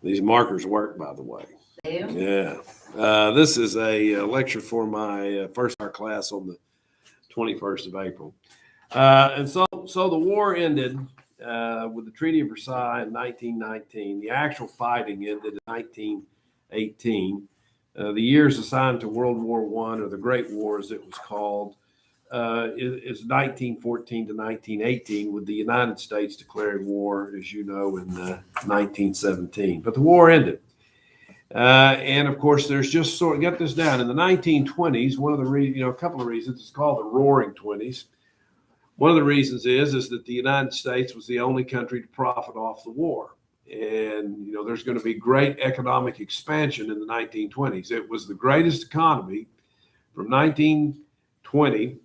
These markers work, by the way. They do? Yeah. This is a lecture for my first hour class on the 21st of April. And so the war ended with the Treaty of Versailles in 1919. The actual fighting ended in 1918. The years assigned to World War I, or the Great War as it was called, is 1914 to 1918, with the United States declaring war, as you know, in 1917. But the war ended. And of course, there's just sort of, get this down, in the 1920s, one of the a couple of reasons, it's called the Roaring 20s. One of the reasons is that the United States was the only country to profit off the war. And, there's going to be great economic expansion in the 1920s. It was the greatest economy from 1920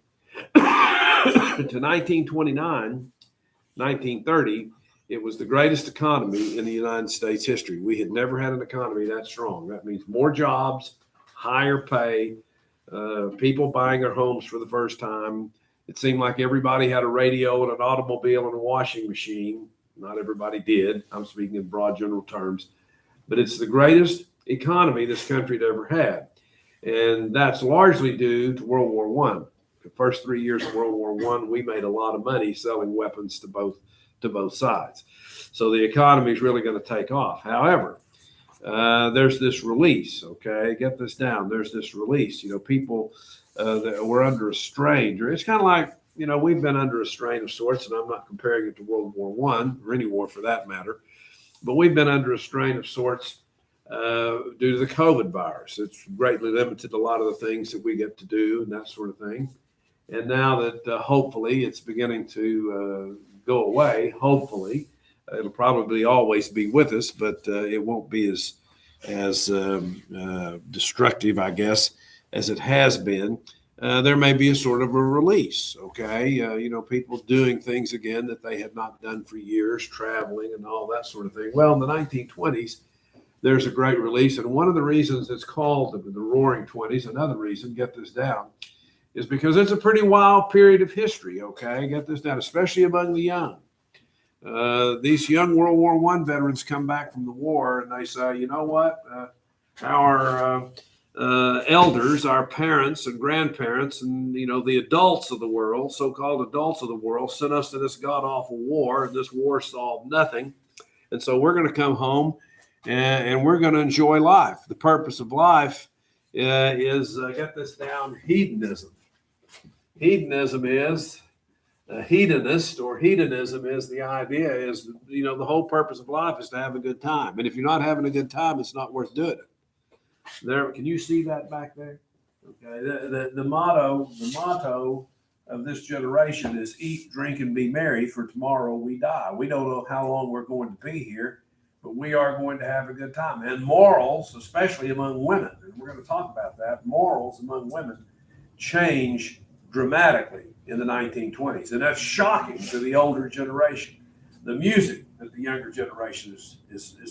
to 1929, 1930. It was the greatest economy in the United States history. We had never had an economy that strong. That means more jobs, higher pay, people buying their homes for the first time. It seemed like everybody had a radio and an automobile and a washing machine. Not everybody did. I'm speaking in broad general terms. But it's the greatest economy this country had ever had. And that's largely due to World War I. The first 3 years of World War I, we made a lot of money selling weapons to both sides. So the economy is really going to take off. However, there's this release, okay? Get this down. There's this release. People that were under a strain. It's kind of like, we've been under a strain of sorts, and I'm not comparing it to World War I or any war for that matter, but we've been under a strain of sorts due to the COVID virus. It's greatly limited a lot of the things that we get to do and that sort of thing. And now that hopefully it's beginning to go away, hopefully, it'll probably always be with us, but it won't be as destructive, I guess, as it has been. There may be a sort of a release, okay? People doing things again that they had not done for years, traveling and all that sort of thing. Well, in the 1920s, there's a great release. And one of the reasons it's called the Roaring 20s, another reason, get this down, is because it's a pretty wild period of history, okay? Get this down, especially among the young. These young World War I veterans come back from the war and they say, you know what? Our elders, our parents and grandparents, and the adults of the world, so-called adults of the world, sent us to this god-awful war, and this war solved nothing. And so we're going to come home and we're going to enjoy life. The purpose of life is, get this down, hedonism. Hedonism is a hedonist, or hedonism is the idea is, the whole purpose of life is to have a good time. And if you're not having a good time, it's not worth doing it. There, can you see that back there? Okay. The motto of this generation is eat, drink, and be merry, for tomorrow we die. We don't know how long we're going to be here, but we are going to have a good time. And morals, especially among women, and we're going to talk about that, morals among women change dramatically in the 1920s. And that's shocking to the older generation. The music that the younger generation is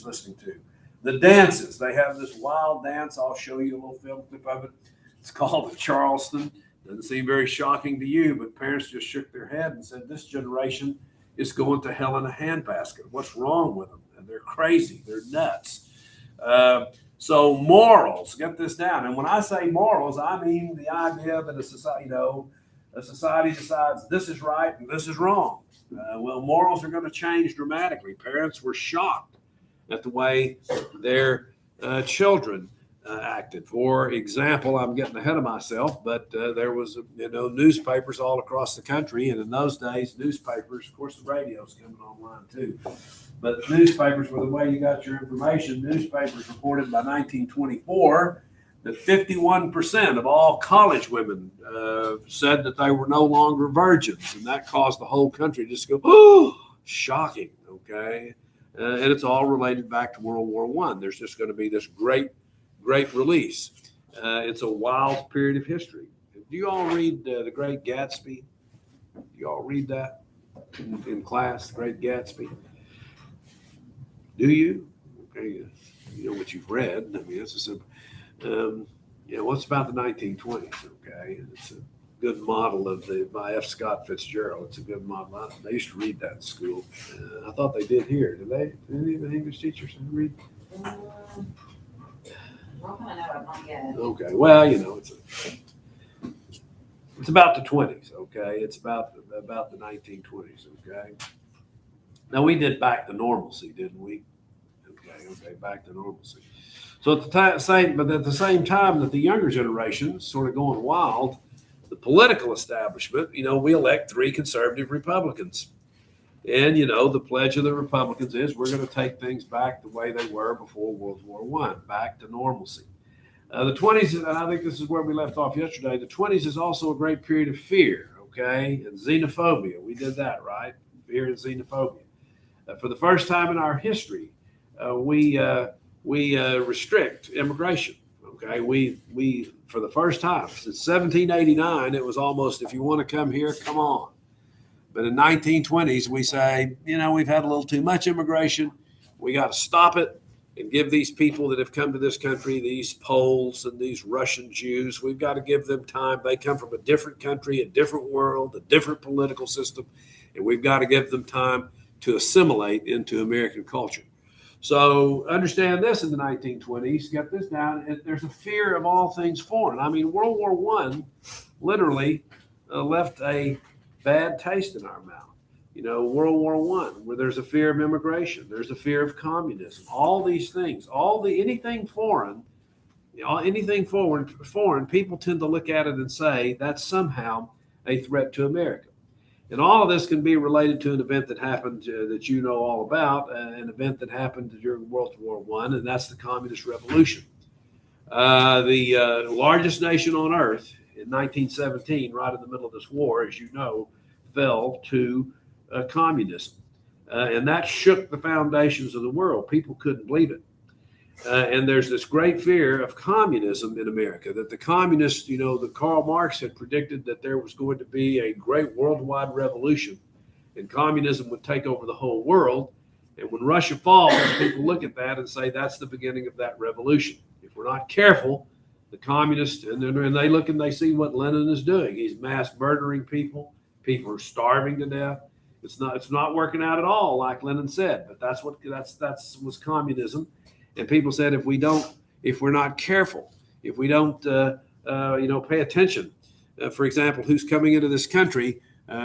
listening to. The dances, they have this wild dance. I'll show you a little film clip of it. It's called the Charleston. Doesn't seem very shocking to you, but parents just shook their head and said, this generation is going to hell in a handbasket. What's wrong with them? And they're crazy. They're nuts. So morals, get this down. And when I say morals, I mean the idea that a society decides this is right and this is wrong. Well, morals are going to change dramatically. Parents were shocked at the way their children acted. For example, I'm getting ahead of myself, but there was, newspapers all across the country. And in those days, newspapers, of course, the radio's coming online too. But newspapers were the way you got your information. Newspapers reported by 1924 that 51% of all college women said that they were no longer virgins. And that caused the whole country just to go, oh, shocking, okay? And it's all related back to World War I. There's just going to be this great release. It's a wild period of history. Do you all read The Great Gatsby? Do you all read that in class, The Great Gatsby? Do you? Okay, you know what you've read. I mean, it's a simple. What's about the 1920s? Okay, it's a good model of by F. Scott Fitzgerald. It's a good model. I used to read that in school. I thought they did here. Did they? Did any of the English teachers read Okay, well, it's about the 20s. Okay, it's about the 1920s. Okay, now we did back to normalcy, didn't we? Okay, back to normalcy. So at the same time that the younger generation sort of going wild, the political establishment, we elect 3 conservative Republicans. And, the pledge of the Republicans is we're going to take things back the way they were before World War I, back to normalcy. The 20s, and I think this is where we left off yesterday, the 20s is also a great period of fear, okay, and xenophobia. We did that, right? Fear and xenophobia. For the first time in our history, we restrict immigration. Okay, we for the first time since 1789, it was almost, if you want to come here, come on. But in 1920s, we say, we've had a little too much immigration. We got to stop it and give these people that have come to this country, these Poles and these Russian Jews, we've got to give them time. They come from a different country, a different world, a different political system, and we've got to give them time to assimilate into American culture. So understand this in the 1920s, get this down, there's a fear of all things foreign. I mean, World War I literally left a bad taste in our mouth. World War I, where there's a fear of immigration, there's a fear of communism, all these things, anything foreign, people tend to look at it and say that's somehow a threat to America. And all of this can be related to an event that happened that you know all about, an event that happened during World War I, and that's the Communist Revolution. The largest nation on earth in 1917, right in the middle of this war, as you know, fell to communism. And that shook the foundations of the world. People couldn't believe it. And there's this great fear of communism in America, that the communists, that Karl Marx had predicted that there was going to be a great worldwide revolution and communism would take over the whole world. And when Russia falls, people look at that and say that's the beginning of that revolution. If we're not careful, the communists, and they look and they see what Lenin is doing. He's mass murdering people. People are starving to death. It's not working out at all, like Lenin said. But that's was communism. And people said if we're not careful, if we don't pay attention, for example, who's coming into this country,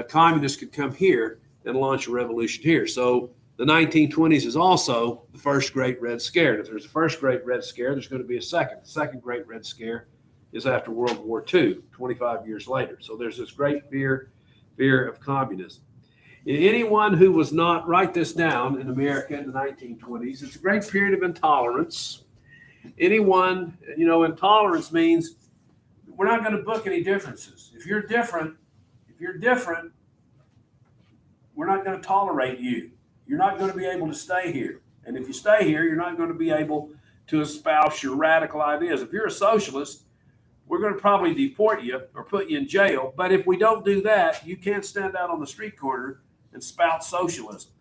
communists could come here and launch a revolution here. So the 1920s is also the first Great Red Scare. And if there's a first Great Red Scare, there's going to be a second. The second Great Red Scare is after World War II, 25 years later. So there's this great fear of communism. Anyone who was not, write this down, in America in the 1920s, it's a great period of intolerance. Anyone, intolerance means we're not going to book any differences. If you're different, we're not going to tolerate you. You're not going to be able to stay here. And if you stay here, you're not going to be able to espouse your radical ideas. If you're a socialist, we're going to probably deport you or put you in jail. But if we don't do that, you can't stand out on the street corner and spout socialism.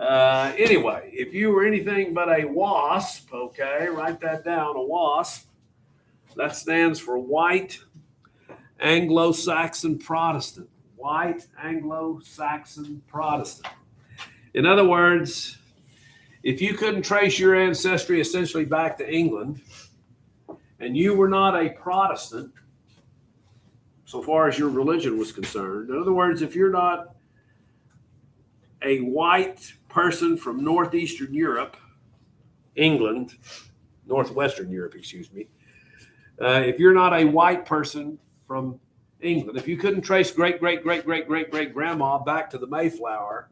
Anyway, if you were anything but a WASP, okay, write that down, a WASP, that stands for White Anglo-Saxon Protestant. White Anglo-Saxon Protestant. In other words, if you couldn't trace your ancestry essentially back to England, and you were not a Protestant, so far as your religion was concerned, in other words, if you're not a white person from northeastern Europe, England, northwestern Europe, excuse me, if you're not a white person from England, if you couldn't trace great-great-great-great-great-great-grandma back to the Mayflower,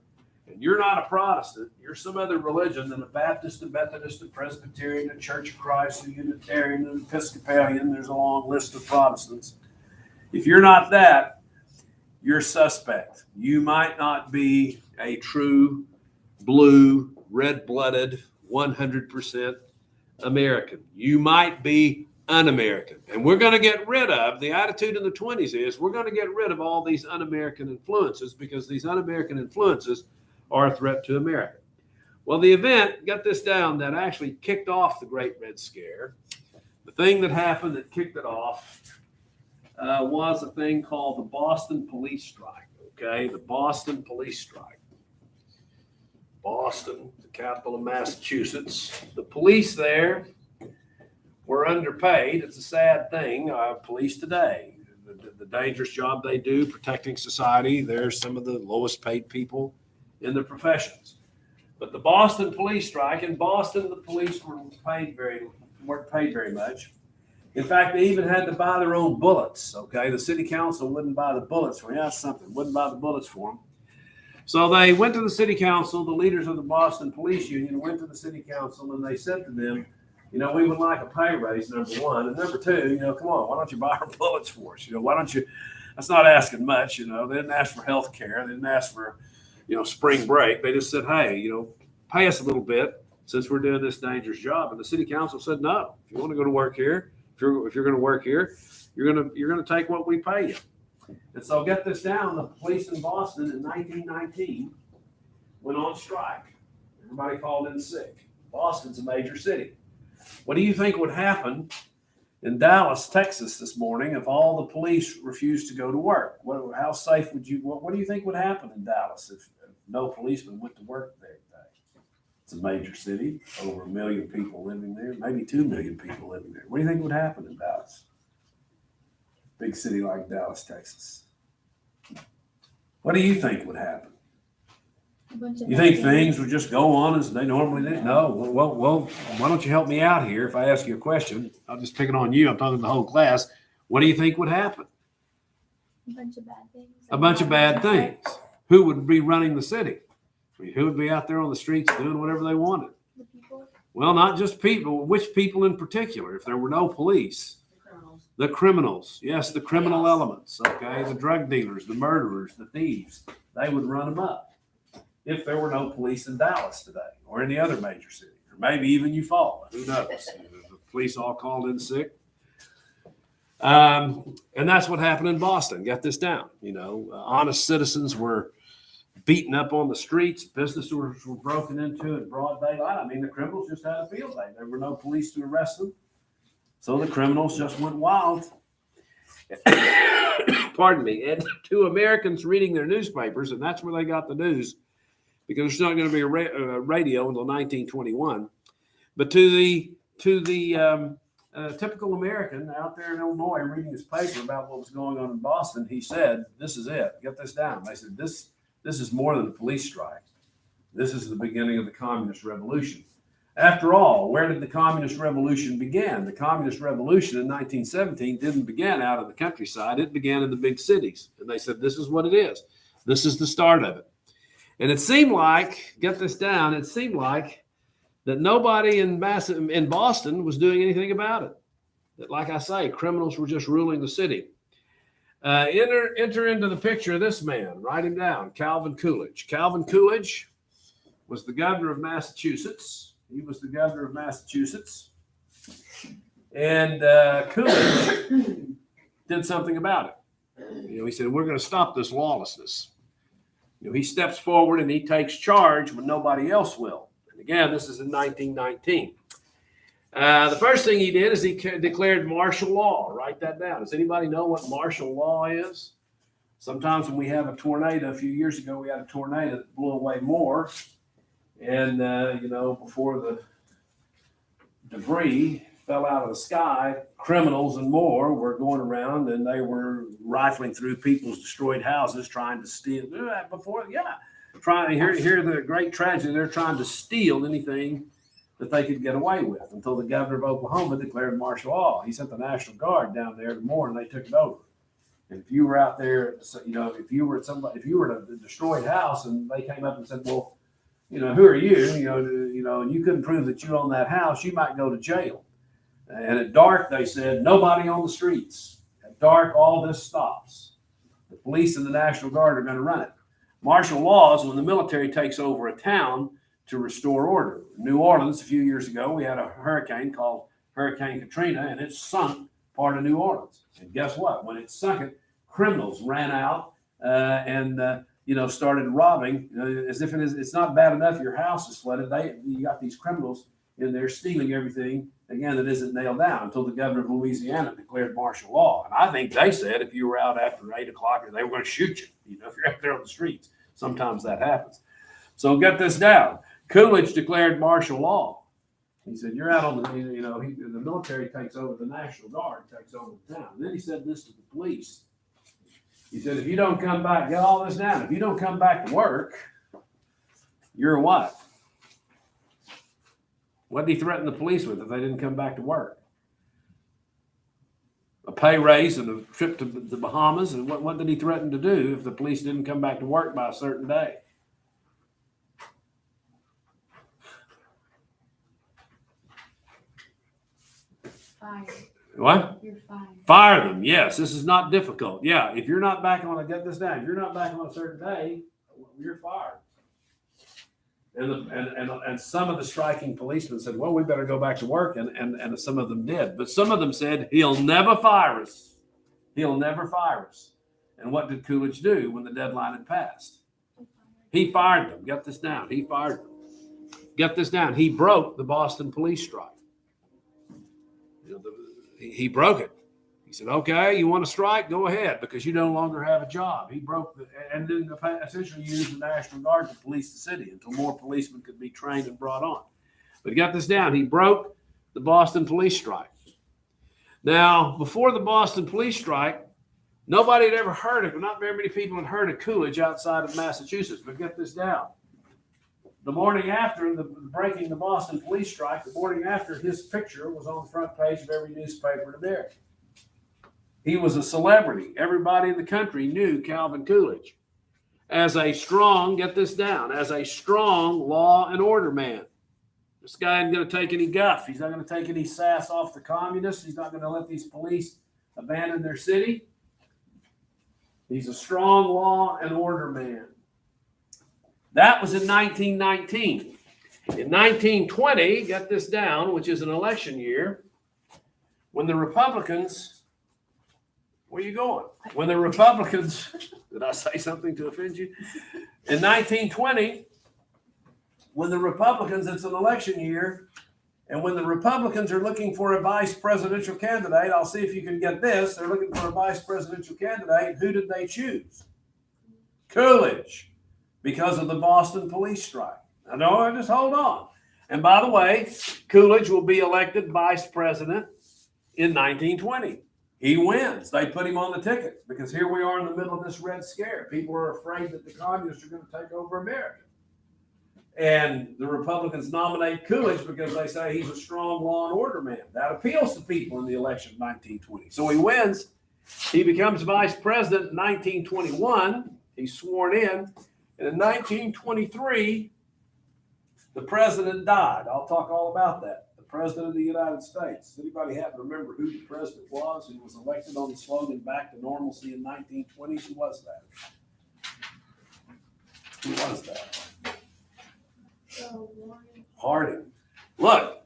and you're not a Protestant, you're some other religion than a Baptist, a Methodist, a Presbyterian, a Church of Christ, a Unitarian, an Episcopalian, there's a long list of Protestants. If you're not that, you're suspect. You might not be a true blue, red-blooded, 100% American. You might be un-American. And we're going to get rid of, the attitude in the 20s is, we're going to get rid of all these un-American influences because these un-American influences are a threat to America. Well, the event, get this down, that actually kicked off the Great Red Scare, the thing that happened that kicked it off was a thing called the Boston Police Strike, okay? The Boston Police Strike. Boston, the capital of Massachusetts. The police there were underpaid. It's a sad thing. Police today, the dangerous job they do protecting society, they're some of the lowest paid people in the professions. But the Boston police strike, in Boston, the police weren't paid very much. In fact, they even had to buy their own bullets. Okay, the city council wouldn't buy the bullets for them. That's something. Wouldn't buy the bullets for them. So they went to the city council. The leaders of the Boston Police Union went to the city council and they said to them, we would like a pay raise, number one, and number two, come on, why don't you buy our bullets for us? Why don't you? That's not asking much. They didn't ask for health care. They didn't ask for, spring break. They just said, hey, pay us a little bit since we're doing this dangerous job. And the city council said, no. If you want to go to work here, if you're going to work here, you're going to take what we pay you. And so get this down, the police in Boston in 1919 went on strike. Everybody called in sick. Boston's a major city. What do you think would happen in Dallas, Texas this morning if all the police refused to go to work? How safe would you, what do you think would happen in Dallas if no policemen went to work there today? It's a major city, over 1 million people living there, maybe 2 million people living there. What do you think would happen in Dallas? Big city like Dallas, Texas. What do you think would happen? You think things would just go on as they normally do? No. Well, why don't you help me out here? If I ask you a question, I'll just pick it on you. I'm talking to the whole class. What do you think would happen? A bunch of bad things. A bunch of bad things. Who would be running the city? Who would be out there on the streets doing whatever they wanted? The people. Well, not just people. Which people in particular? If there were no police. The criminals. Yes, the criminal elements. Okay, the drug dealers, the murderers, the thieves. They would run them up. If there were no police in Dallas today or any other major city, or maybe even Eufaula, who knows? The police all called in sick. And that's what happened in Boston. Get this down. Honest citizens were beaten up on the streets. Businesses were broken into in broad daylight. The criminals just had a field day. There were no police to arrest them. So the criminals just went wild. Pardon me. And to Americans reading their newspapers, and that's where they got the news, because there's not going to be a radio until 1921. But to the typical American out there in Illinois reading his paper about what was going on in Boston, he said, this is it. Get this down. They said, this is more than a police strike. This is the beginning of the communist revolution. After all, where did the communist revolution begin? The communist revolution in 1917 didn't begin out in the countryside. It began in the big cities. And they said, this is what it is. This is the start of it. And it seemed like, get this down, it seemed like that nobody in Boston was doing anything about it. That, like I say, criminals were just ruling the city. Enter into the picture this man. Write him down, Calvin Coolidge. Calvin Coolidge was the governor of Massachusetts. He was the governor of Massachusetts. And Coolidge did something about it. He said, we're going to stop this lawlessness. He steps forward and he takes charge when nobody else will. And again, this is in 1919. The first thing he did is he declared martial law. Write that down. Does anybody know what martial law is? Sometimes when we have a tornado, a few years ago, we had a tornado that blew away more. And, before the debris fell out of the sky, criminals and more were going around and they were rifling through people's destroyed houses trying to steal. Hear the great tragedy. They're trying to steal anything that they could get away with until the governor of Oklahoma declared martial law. He sent the National Guard down there to Moore and they took it over. And if you were out there, if you were at a destroyed house and they came up and said, well, who are you? And you couldn't prove that you own that house, you might go to jail. And at dark, they said, nobody on the streets. At dark, all this stops. The police and the National Guard are going to run it. Martial law is when the military takes over a town to restore order. In New Orleans, a few years ago, we had a hurricane called Hurricane Katrina, and it sunk part of New Orleans. And guess what? When it sunk it, criminals ran out and started robbing. As if it's not bad enough your house is flooded. You got these criminals in there stealing everything, again, that isn't nailed down until the governor of Louisiana declared martial law. And I think they said if you were out after 8 o'clock, they were going to shoot you, if you're out there on the streets. Sometimes that happens. So get this down. Coolidge declared martial law. He said, you're out on the, the military takes over, the National Guard takes over the town. And then he said this to the police. He said, if you don't come back, get all this down. If you don't come back to work, you're what? What did he threaten the police with if they didn't come back to work? A pay raise and a trip to the Bahamas. And what did he threaten to do if the police didn't come back to work by a certain day? Fire. What? You're fired. Fire them. Yes, this is not difficult. Yeah, if you're not back on, get this down. If you're not back on a certain day, you're fired. And some of the striking policemen said, well, we better go back to work. And some of them did. But some of them said, he'll never fire us. He'll never fire us. And what did Coolidge do when the deadline had passed? He fired them. Get this down. He fired them. Get this down. He broke the Boston police strike. He broke it. He said, okay, you want to strike? Go ahead, because you no longer have a job. He broke and then essentially used the National Guard to police the city until more policemen could be trained and brought on. But get this down. He broke the Boston police strike. Now, before the Boston police strike, nobody had ever heard of it. Not very many people had heard of Coolidge outside of Massachusetts. But get this down. The morning after breaking the Boston police strike, the morning after, his picture was on the front page of every newspaper in America. He was a celebrity. Everybody in the country knew Calvin Coolidge as a strong, get this down, as a strong law and order man. This guy isn't going to take any guff. He's not going to take any sass off the communists. He's not going to let these police abandon their city. He's a strong law and order man. That was in 1919. In 1920, get this down, which is an election year, when the Republicans, where are you going? When the Republicans, did I say something to offend you? In 1920, when the Republicans, it's an election year, and when the Republicans are looking for a vice presidential candidate, I'll see if you can get this. They're looking for a vice presidential candidate. Who did they choose? Coolidge. Because of the Boston police strike. No, just hold on. And by the way, Coolidge will be elected vice president in 1920. He wins. They put him on the ticket because here we are in the middle of this Red Scare. People are afraid that the communists are going to take over America. And the Republicans nominate Coolidge because they say he's a strong law and order man. That appeals to people in the election of 1920. So he wins. He becomes vice president in 1921. He's sworn in. And in 1923, the president died. I'll talk all about that. The president of the United States. Does anybody happen to remember who the president was who was elected on the slogan "Back to Normalcy" in 1920? Who was that? Who was that? Harding. Look,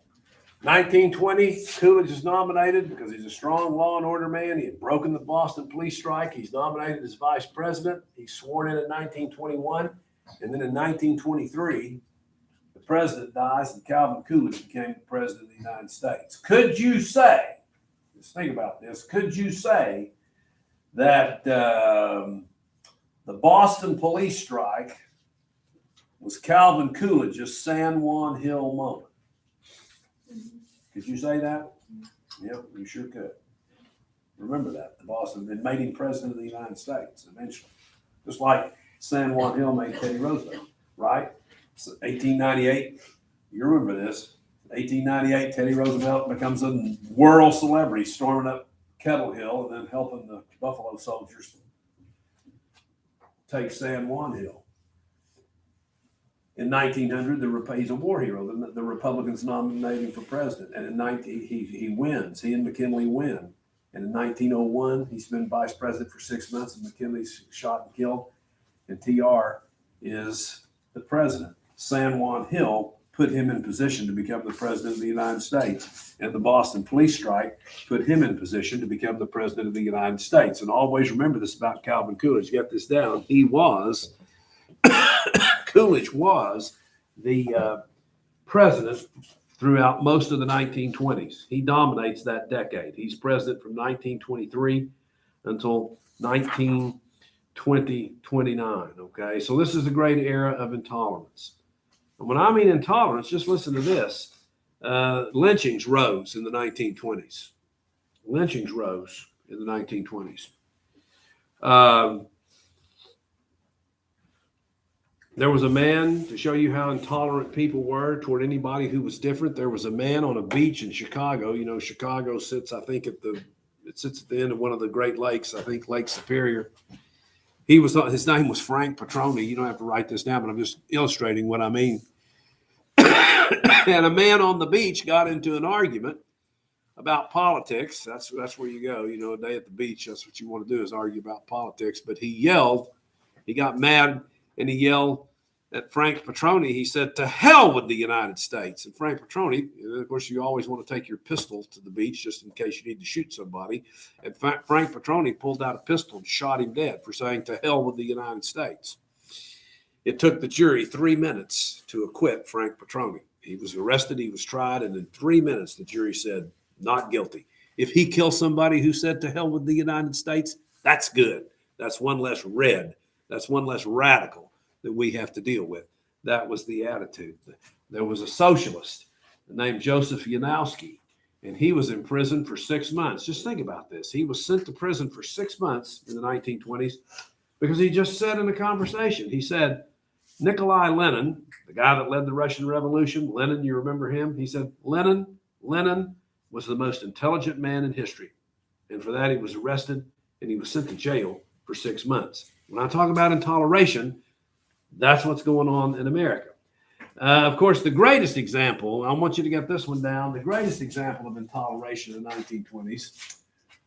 1920, Coolidge is nominated because he's a strong law and order man. He had broken the Boston police strike. He's nominated as vice president. He's sworn in 1921. And then in 1923, the president dies and Calvin Coolidge became the president of the United States. Could you say, just think about this, could you say that the Boston police strike was Calvin Coolidge's San Juan Hill moment? Could you say that? Yep, you sure could. Remember that. The Boston, it made him president of the United States eventually. Just like San Juan Hill made Teddy Roosevelt, right? So 1898, you remember this. 1898, Teddy Roosevelt becomes a world celebrity, storming up Kettle Hill and then helping the Buffalo Soldiers take San Juan Hill. In 1900, he's a war hero. The Republicans nominate him for president. And in he wins. He and McKinley win. And in 1901, he's been vice president for 6 months, and McKinley's shot and killed. And TR is the president. San Juan Hill put him in position to become the president of the United States. And the Boston police strike put him in position to become the president of the United States. And always remember this about Calvin Coolidge. Get this down. Coolidge was the president throughout most of the 1920s. He dominates that decade. He's president from 1923 until 19 2029. Okay, so this is the great era of intolerance. And when I mean intolerance, just listen to this. Lynchings rose in the 1920s. Lynchings rose in the 1920s. There was a man, to show you how intolerant people were toward anybody who was different. There was a man on a beach in Chicago. You know, Chicago sits, I think, it sits at the end of one of the Great Lakes, I think Lake Superior. His name was Frank Petroni. You don't have to write this down, but I'm just illustrating what I mean. And a man on the beach got into an argument about politics. That's where you go. You know, a day at the beach, that's what you want to do, is argue about politics. But he got mad, and he yelled at Frank Petroni. He said, "To hell with the United States." And Frank Petroni, of course, you always want to take your pistol to the beach just in case you need to shoot somebody. And Frank Petroni pulled out a pistol and shot him dead for saying, "To hell with the United States." It took the jury 3 minutes to acquit Frank Petroni. He was arrested, he was tried, and in 3 minutes, the jury said, not guilty. If he kills somebody who said "to hell with the United States," that's good. That's one less red. That's one less radical that we have to deal with. That was the attitude. There was a socialist named Joseph Yanowski, and he was in prison for 6 months. Just think about this. He was sent to prison for 6 months in the 1920s because he just said in a conversation, he said, Nikolai Lenin, the guy that led the Russian Revolution, Lenin, you remember him? He said, Lenin was the most intelligent man in history. And for that, he was arrested and he was sent to jail for 6 months. When I talk about intoleration, that's what's going on in America. Of course, the greatest example, I want you to get this one down, the greatest example of intoleration in the 1920s.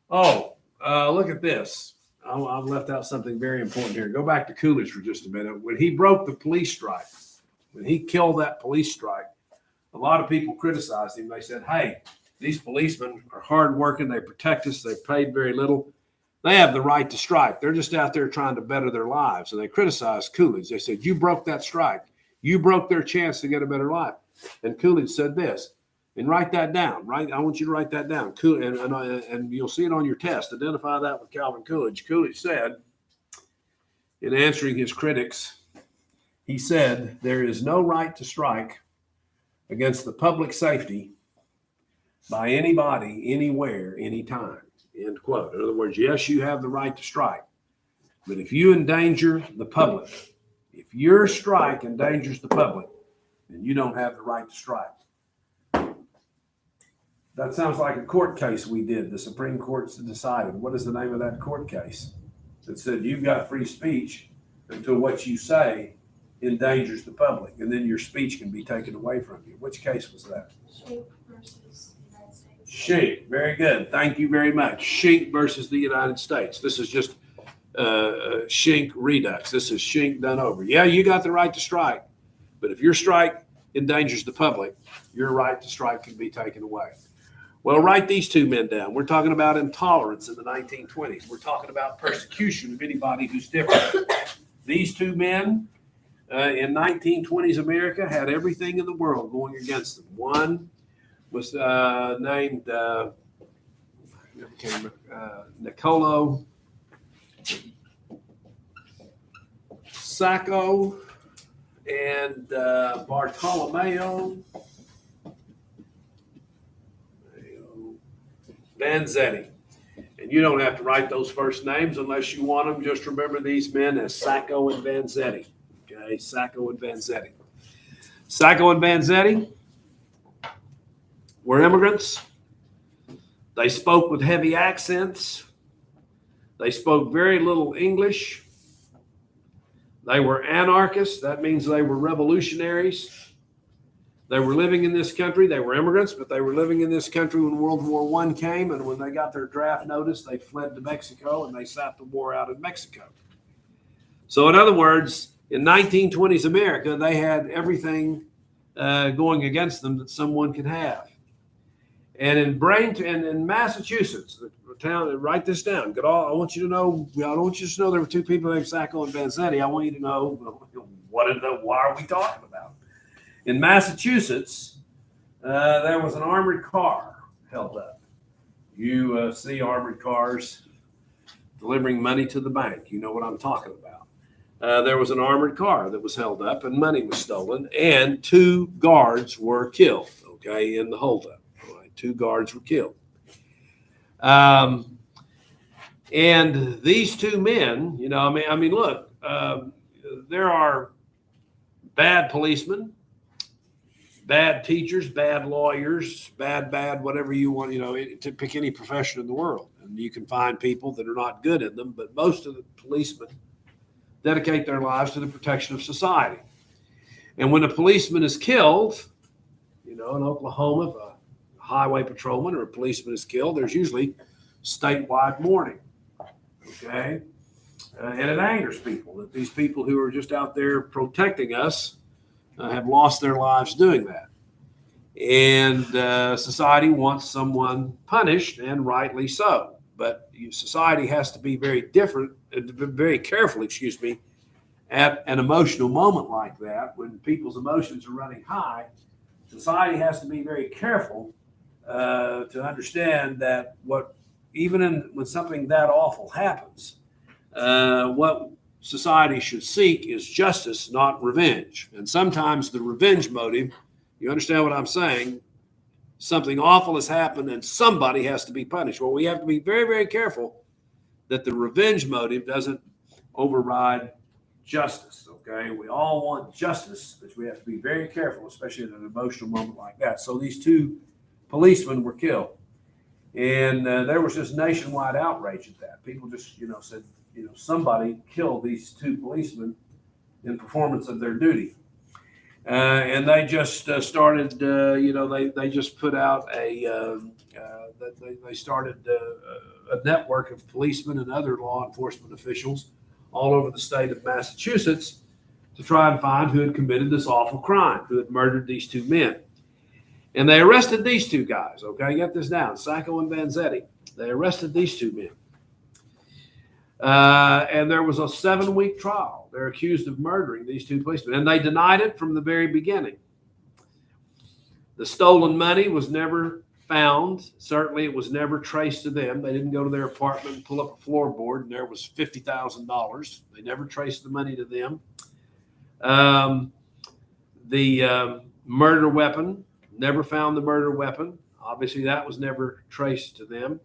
Look at this. I've left out something very important here. Go back to Coolidge for just a minute. When he broke the police strike, when he killed that police strike, a lot of people criticized him. They said, hey, these policemen are hardworking. They protect us. They paid very little. They have the right to strike. They're just out there trying to better their lives. And they criticized Coolidge. They said, you broke that strike. You broke their chance to get a better life. And Coolidge said this, and write that down, right? I want you to write that down. And you'll see it on your test. Identify that with Calvin Coolidge. Coolidge said, in answering his critics, he said, there is no right to strike against the public safety by anybody, anywhere, anytime, end quote. In other words, yes, you have the right to strike, but if you endanger the public, if your strike endangers the public, then you don't have the right to strike. That sounds like a court case we did. The Supreme Court's decided. What is the name of that court case? That said you've got free speech until what you say endangers the public, and then your speech can be taken away from you. Which case was that? Schenck versus the United States. Schenck. Very good. Thank you very much. Schenck versus the United States. This is just Schenck redux. This is Schenck done over. Yeah, you got the right to strike, but if your strike endangers the public, your right to strike can be taken away. Well, write these two men down. We're talking about intolerance in the 1920s. We're talking about persecution of anybody who's different. These two men in 1920s America had everything in the world going against them. One was named Nicolo, Sacco, and Bartolomeo, Vanzetti. And you don't have to write those first names unless you want them. Just remember these men as Sacco and Vanzetti. Okay, Sacco and Vanzetti. Sacco and Vanzetti were immigrants. They spoke with heavy accents. They spoke very little English. They were anarchists. That means they were revolutionaries. They were living in this country. They were immigrants, but they were living in this country when World War I came. And when they got their draft notice, they fled to Mexico and they sat the war out in Mexico. So in other words, in 1920s America, they had everything going against them that someone could have. And in Massachusetts, the town, write this down. I want you to know, I don't want you to know there were two people named Sacco and Vanzetti. I want you to know why are we talking about? In Massachusetts, there was an armored car held up. You see armored cars. delivering money to the bank. You know what I'm talking about. There was an armored car that was held up and money was stolen, and 2 guards were killed, okay, in the holdup. All right, 2 guards were killed. And these 2 men, you know, I mean, look, there are bad policemen, bad teachers, bad lawyers, bad, whatever you want, you know, to pick any profession in the world. And you can find people that are not good in them, but most of the policemen dedicate their lives to the protection of society. And when a policeman is killed, you know, in Oklahoma, if a highway patrolman or a policeman is killed, there's usually statewide mourning. Okay. And it angers people that these people who are just out there protecting us have lost their lives doing that. And society wants someone punished, and rightly so. But society has to be very careful, at an emotional moment like that. When people's emotions are running high, society has to be very careful to understand that when something that awful happens, what society should seek is justice, not revenge. And sometimes the revenge motive, you understand what I'm saying? Something awful has happened and somebody has to be punished. Well, we have to be very, very careful that the revenge motive doesn't override justice, okay? We all want justice, but we have to be very careful, especially in an emotional moment like that. So these 2 policemen were killed. And there was just nationwide outrage at that. People just, you know, said, you know, somebody killed these 2 policemen in performance of their duty. And they just started, you know, they just put out they started a network of policemen and other law enforcement officials all over the state of Massachusetts to try and find who had committed this awful crime, who had murdered these 2 men. And they arrested these 2 guys, okay? Get this down, Sacco and Vanzetti. They arrested these 2 men. And there was a 7-week trial. They're accused of murdering these 2 policemen, and they denied it from the very beginning. The stolen money was never found. Certainly, it was never traced to them. They didn't go to their apartment and pull up a floorboard, and there was $50,000. They never traced the money to them. The murder weapon, never found the murder weapon. Obviously, that was never traced to them.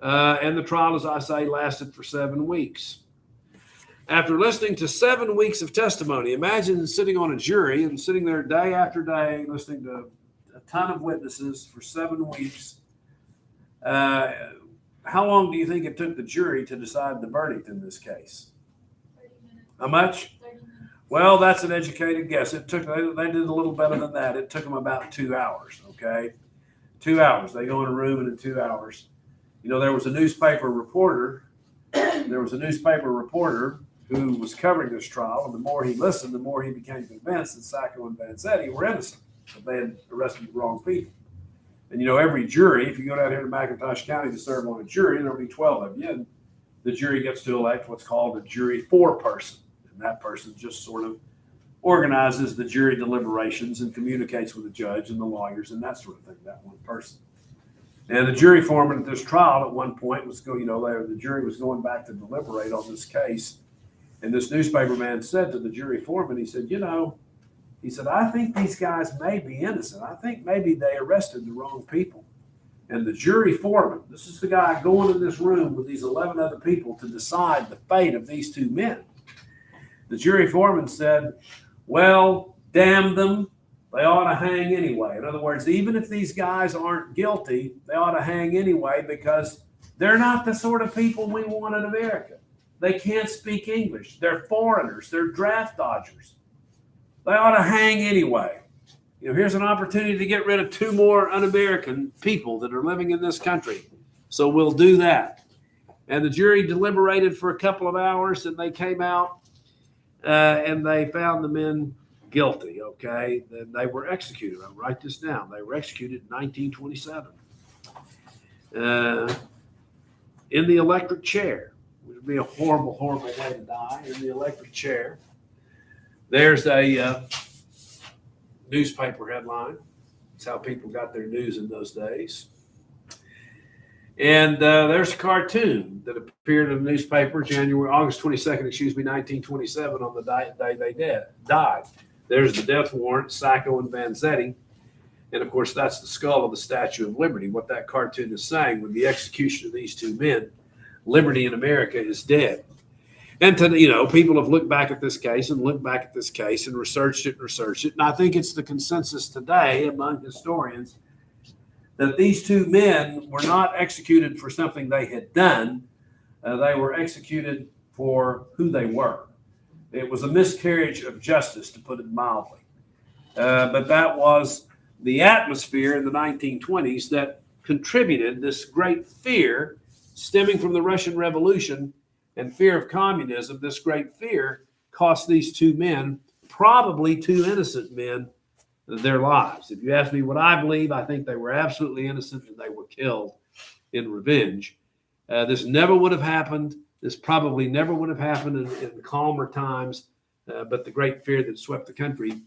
And the trial, as I say, lasted for 7 weeks. After listening to 7 weeks of testimony, imagine sitting on a jury and sitting there day after day, listening to a ton of witnesses for 7 weeks. How long do you think it took the jury to decide the verdict in this case? 30 minutes. How much? 30 minutes. Well, that's an educated guess. They did a little better than that. It took them about 2 hours, okay? 2 hours. They go in a room, and in 2 hours. You know, there was a newspaper reporter who was covering this trial, and the more he listened, the more he became convinced that Sacco and Vanzetti were innocent, that they had arrested the wrong people. And, you know, every jury, if you go down here to McIntosh County to serve on a jury, there'll be 12 of you, and the jury gets to elect what's called a jury foreperson. And that person just sort of organizes the jury deliberations and communicates with the judge and the lawyers and that sort of thing, that one person. And the jury foreman at this trial at one point the jury was going back to deliberate on this case. And this newspaper man said to the jury foreman, he said, I think these guys may be innocent. I think maybe they arrested the wrong people. And the jury foreman, this is the guy going in this room with these 11 other people to decide the fate of these 2 men. The jury foreman said, well, damn them, they ought to hang anyway. In other words, even if these guys aren't guilty, they ought to hang anyway because they're not the sort of people we want in America. They can't speak English. They're foreigners. They're draft dodgers. They ought to hang anyway. You know, here's an opportunity to get rid of 2 more un-American people that are living in this country. So we'll do that. And the jury deliberated for a couple of hours, and they came out and they found the men guilty, okay? Then they were executed. I'll write this down. They were executed in 1927 in the electric chair. It would be a horrible, horrible way to die, in the electric chair. There's a newspaper headline. It's how people got their news in those days. And there's a cartoon that appeared in the newspaper August 22nd, 1927, on the day they died. There's the death warrant, Sacco and Vanzetti. And of course, that's the skull of the Statue of Liberty. What that cartoon is saying, with the execution of these two men, liberty in America is dead. And people have looked back at this case and researched it. And I think it's the consensus today among historians that these two men were not executed for something they had done. They were executed for who they were. It was a miscarriage of justice, to put it mildly. But that was the atmosphere in the 1920s that contributed this great fear stemming from the Russian Revolution and fear of communism. This great fear cost these two men, probably two innocent men, their lives. If you ask me what I believe, I think they were absolutely innocent and they were killed in revenge. This never would have happened. This probably never would have happened in calmer times, but the great fear that swept the country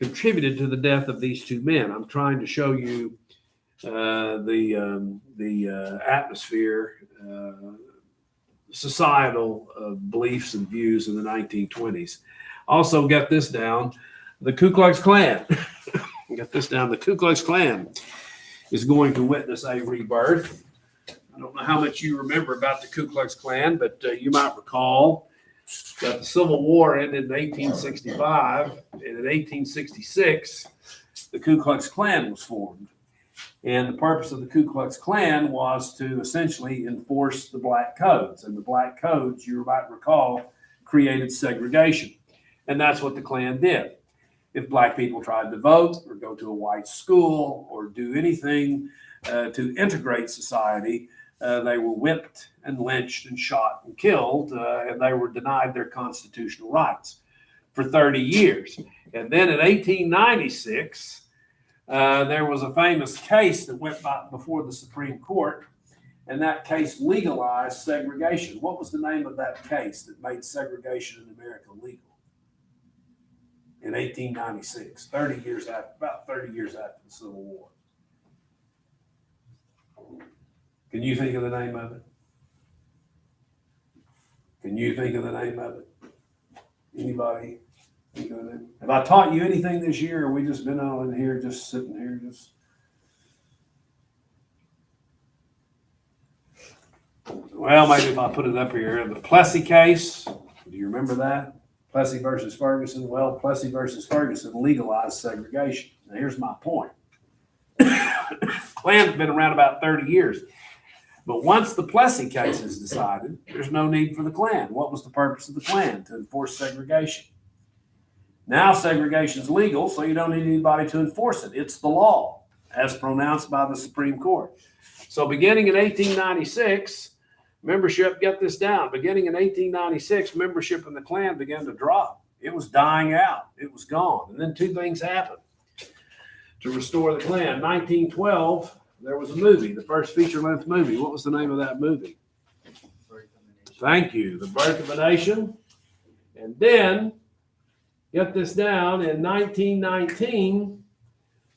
contributed to the death of these two men. I'm trying to show you the atmosphere, societal beliefs and views in the 1920s. Also, get this down, the Ku Klux Klan. Get this down, the Ku Klux Klan is going to witness a rebirth. I don't know how much you remember about the Ku Klux Klan, but you might recall that the Civil War ended in 1865, and in 1866, the Ku Klux Klan was formed. And the purpose of the Ku Klux Klan was to essentially enforce the black codes. And the black codes, you might recall, created segregation. And that's what the Klan did. If black people tried to vote or go to a white school or do anything to integrate society, they were whipped and lynched and shot and killed, and they were denied their constitutional rights for 30 years. And then in 1896, there was a famous case that went before the Supreme Court, and that case legalized segregation. What was the name of that case that made segregation in America legal? In 1896, about 30 years after the Civil War. Can you think of the name of it? Can you think of the name of it? Anybody think of it? Have I taught you anything this year, or we just been on in here, just sitting here, just? Well, maybe if I put it up here, the Plessy case. Do you remember that? Plessy versus Ferguson. Well, Plessy versus Ferguson legalized segregation. Now, here's my point. Klan's been around about 30 years. But once the Plessy case is decided, there's no need for the Klan. What was the purpose of the Klan? To enforce segregation. Now segregation is legal, so you don't need anybody to enforce it. It's the law, as pronounced by the Supreme Court. So beginning in 1896, membership, get this down, beginning in 1896, membership in the Klan began to drop. It was dying out. It was gone. And then two things happened to restore the Klan. 1912, there was a movie, the first feature-length movie. What was the name of that movie? Thank you. The Birth of a Nation. And then, get this down, in 1919,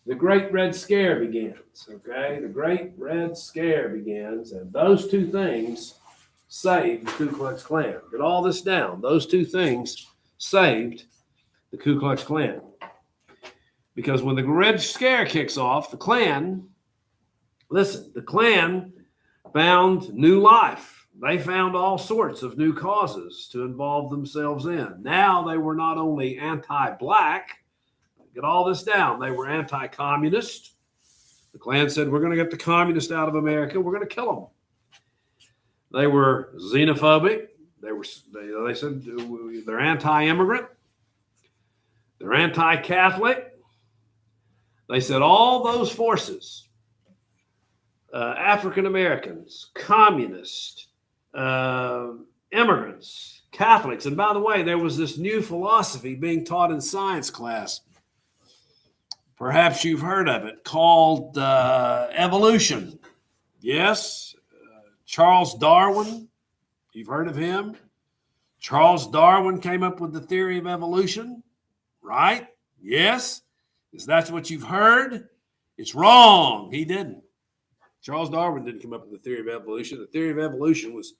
the Great Red Scare begins, okay? The Great Red Scare begins, and those two things saved the Ku Klux Klan. Get all this down. Those two things saved the Ku Klux Klan. Because when the Red Scare kicks off, the Klan found new life. They found all sorts of new causes to involve themselves in. Now they were not only anti-black, get all this down, they were anti-communist. The Klan said, we're going to get the communists out of America. We're going to kill them. They were xenophobic. They said they're anti-immigrant. They're anti-Catholic. They said all those forces, African Americans, communists, immigrants, Catholics. And by the way, there was this new philosophy being taught in science class. Perhaps you've heard of it, called evolution. Yes, Charles Darwin. You've heard of him? Charles Darwin came up with the theory of evolution, right? Yes. Is that what you've heard? It's wrong. He didn't. Charles Darwin didn't come up with the theory of evolution. The theory of evolution was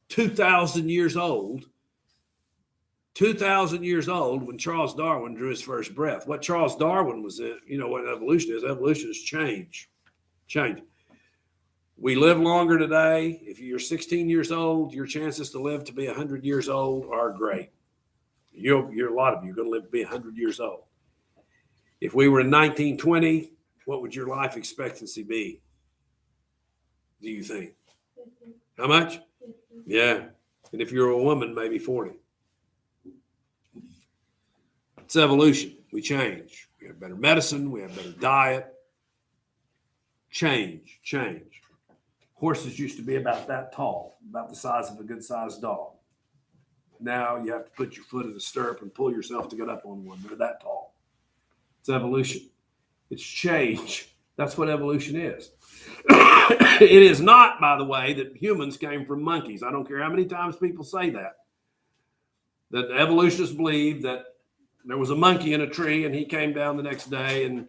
2,000 years old. 2,000 years old when Charles Darwin drew his first breath. What Charles Darwin was in, you know what evolution is? Evolution is change. Change. We live longer today. If you're 16 years old, your chances to live to be 100 years old are great. You're a lot of you are going to live to be 100 years old. If we were in 1920, what would your life expectancy be? Do you think? 50, How much? 50. Yeah. And if you're a woman, maybe 40. It's evolution. We change. We have better medicine. We have better diet. Change. Horses used to be about that tall, about the size of a good-sized dog. Now you have to put your foot in the stirrup and pull yourself to get up on one. They're that tall. It's evolution. It's change. That's what evolution is. It is not, by the way, that humans came from monkeys. I don't care how many times people say that. That the evolutionists believe that there was a monkey in a tree and he came down the next day and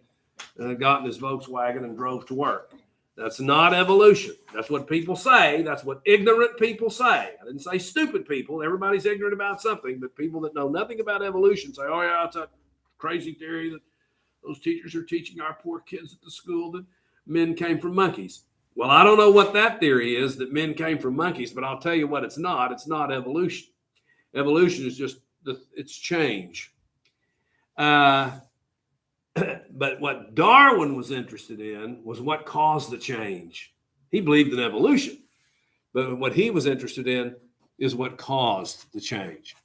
got in his Volkswagen and drove to work. That's not evolution. That's what people say. That's what ignorant people say. I didn't say stupid people. Everybody's ignorant about something, but people that know nothing about evolution say, oh, yeah, it's a crazy theory that those teachers are teaching our poor kids at the school that men came from monkeys. Well, I don't know what that theory is, that men came from monkeys, but I'll tell you what it's not. It's not evolution. Evolution is just, it's change. But what Darwin was interested in was what caused the change. He believed in evolution, but what he was interested in is what caused the change.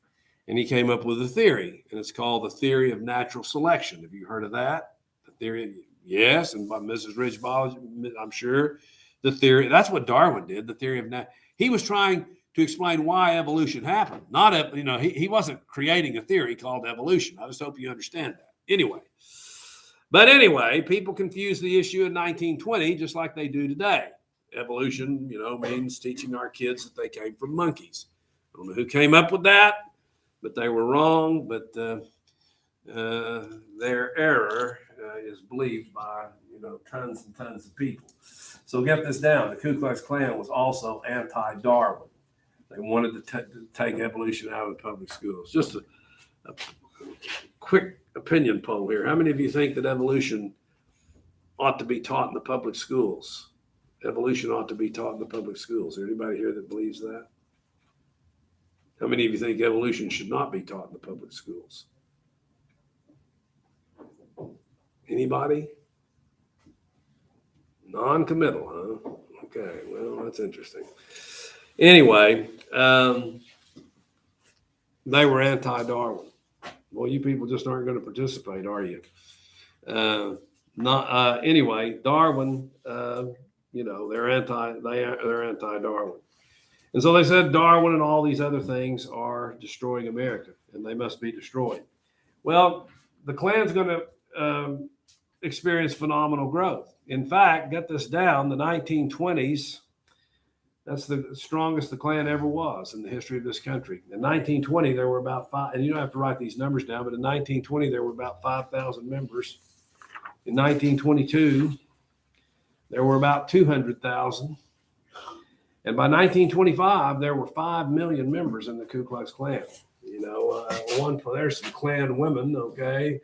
And he came up with a theory, and it's called the theory of natural selection. Have you heard of that? The theory, yes, and by Mrs. Ridgeball, I'm sure. The theory, that's what Darwin did, the theory of he was trying to explain why evolution happened. Not, he wasn't creating a theory called evolution. I just hope you understand that. Anyway, people confuse the issue in 1920 just like they do today. Evolution, means teaching our kids that they came from monkeys. I don't know who came up with that, but they were wrong. But their error is believed by tons and tons of people. So get this down: the Ku Klux Klan was also anti-Darwin. They wanted to take evolution out of the public schools. Just a quick opinion poll here. How many of you think that evolution ought to be taught in the public schools? Evolution ought to be taught in the public schools. Is there anybody here that believes that? How many of you think evolution should not be taught in the public schools? Anybody? Non-committal, huh? Okay, well, that's interesting. Anyway, they were anti-Darwin. Well, you people just aren't going to participate, are you? Anyway, Darwin, they're anti-Darwin. And so they said Darwin and all these other things are destroying America, and they must be destroyed. Well, the Klan's going to experience phenomenal growth. In fact, get this down, the 1920s, that's the strongest the Klan ever was in the history of this country. In 1920, there were about and you don't have to write these numbers down, but in 1920, there were about 5,000 members. In 1922, there were about 200,000. And by 1925, there were 5 million members in the Ku Klux Klan. There's some Klan women, okay?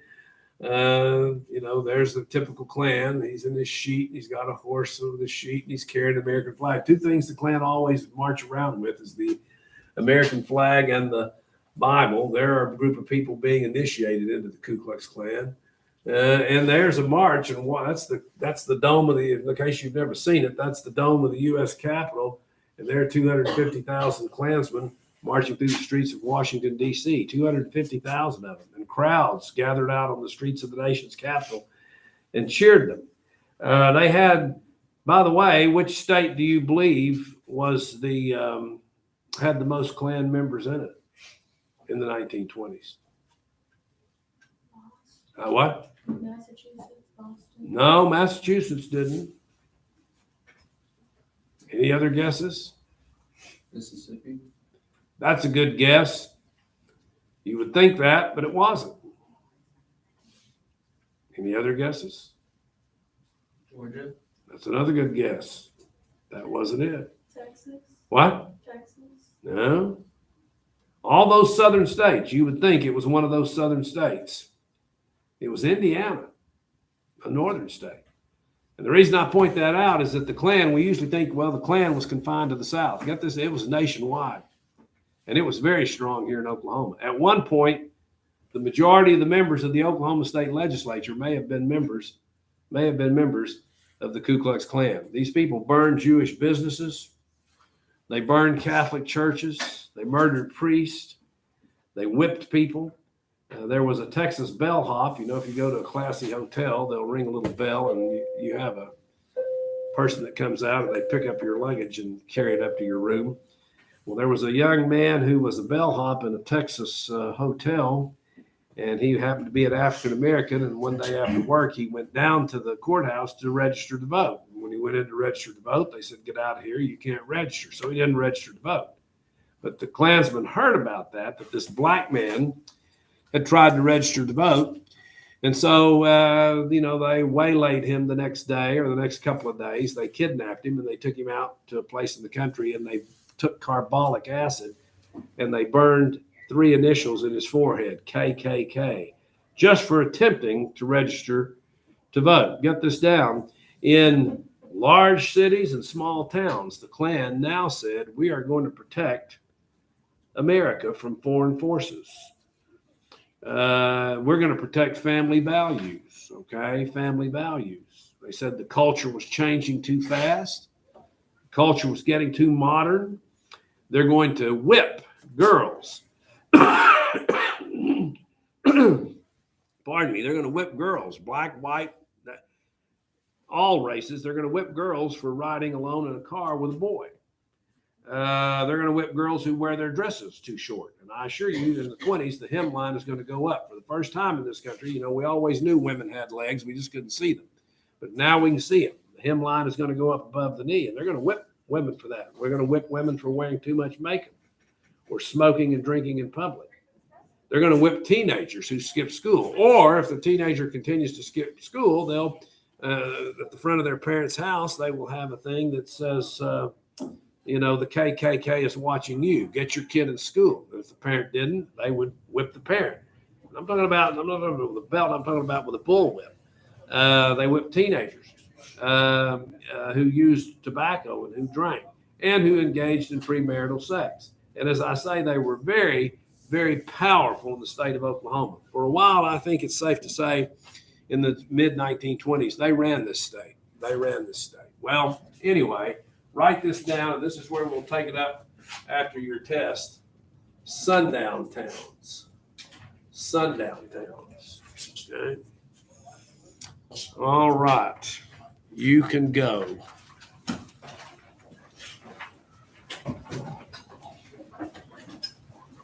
There's the typical Klan. He's in his sheet. He's got a horse over the sheet, and he's carrying an American flag. Two things the Klan always march around with is the American flag and the Bible. There are a group of people being initiated into the Ku Klux Klan. And there's a march, and that's the dome of in case you've never seen it, that's the dome of the U.S. Capitol, and there are 250,000 Klansmen marching through the streets of Washington, D.C., 250,000 of them, and crowds gathered out on the streets of the nation's capital and cheered them. They had, by the way, which state do you believe was had the most Klan members in it in the 1920s? What? Massachusetts, Boston. No, Massachusetts didn't. Any other guesses? Mississippi. That's a good guess. You would think that, but it wasn't. Any other guesses? Georgia. That's another good guess. That wasn't it. Texas. What? Texas. No. All those southern states, you would think it was one of those southern states. It was Indiana, a northern state. And the reason I point that out is that the Klan, we usually think, well, the Klan was confined to the South. Get this, it was nationwide. And it was very strong here in Oklahoma. At one point, the majority of the members of the Oklahoma State Legislature may have been members of the Ku Klux Klan. These people burned Jewish businesses. They burned Catholic churches. They murdered priests. They whipped people. There was a Texas bellhop. You know, if you go to a classy hotel, they'll ring a little bell and you have a person that comes out and they pick up your luggage and carry it up to your room. Well, there was a young man who was a bellhop in a Texas hotel, and he happened to be an African American. And one day after work, he went down to the courthouse to register to vote. When he went in to register to vote, they said, "Get out of here. You can't register." So he didn't register to vote. But the Klansmen heard about that this black man had tried to register to vote. And so, they waylaid him the next day or the next couple of days. They kidnapped him and they took him out to a place in the country and they took carbolic acid and they burned 3 initials in his forehead, KKK, just for attempting to register to vote. Get this down. In large cities and small towns, the Klan now said, we are going to protect America from foreign forces. We're going to protect family values, okay? Family values. They said the culture was changing too fast. The culture was getting too modern. They're going to whip girls. Pardon me. They're going to whip girls, black, white, all races. They're going to whip girls for riding alone in a car with a boy. They're going to whip girls who wear their dresses too short. And I assure you, in the 20s, the hemline is going to go up. For the first time in this country, we always knew women had legs. We just couldn't see them. But now we can see them. The hemline is going to go up above the knee, and they're going to whip women for that. We're going to whip women for wearing too much makeup or smoking and drinking in public. They're going to whip teenagers who skip school. Or if the teenager continues to skip school, they'll, at the front of their parents' house, they will have a thing that says, the KKK is watching you. Get your kid in school. If the parent didn't, they would whip the parent. I'm not talking about with a belt. I'm talking about with a bullwhip. They whip teenagers who used tobacco and who drank and who engaged in premarital sex. And as I say, they were very, very powerful in the state of Oklahoma. For a while, I think it's safe to say in the mid-1920s, they ran this state. Well, anyway, write this down, and this is where we'll take it up after your test. Sundown towns. Okay. All right. You can go.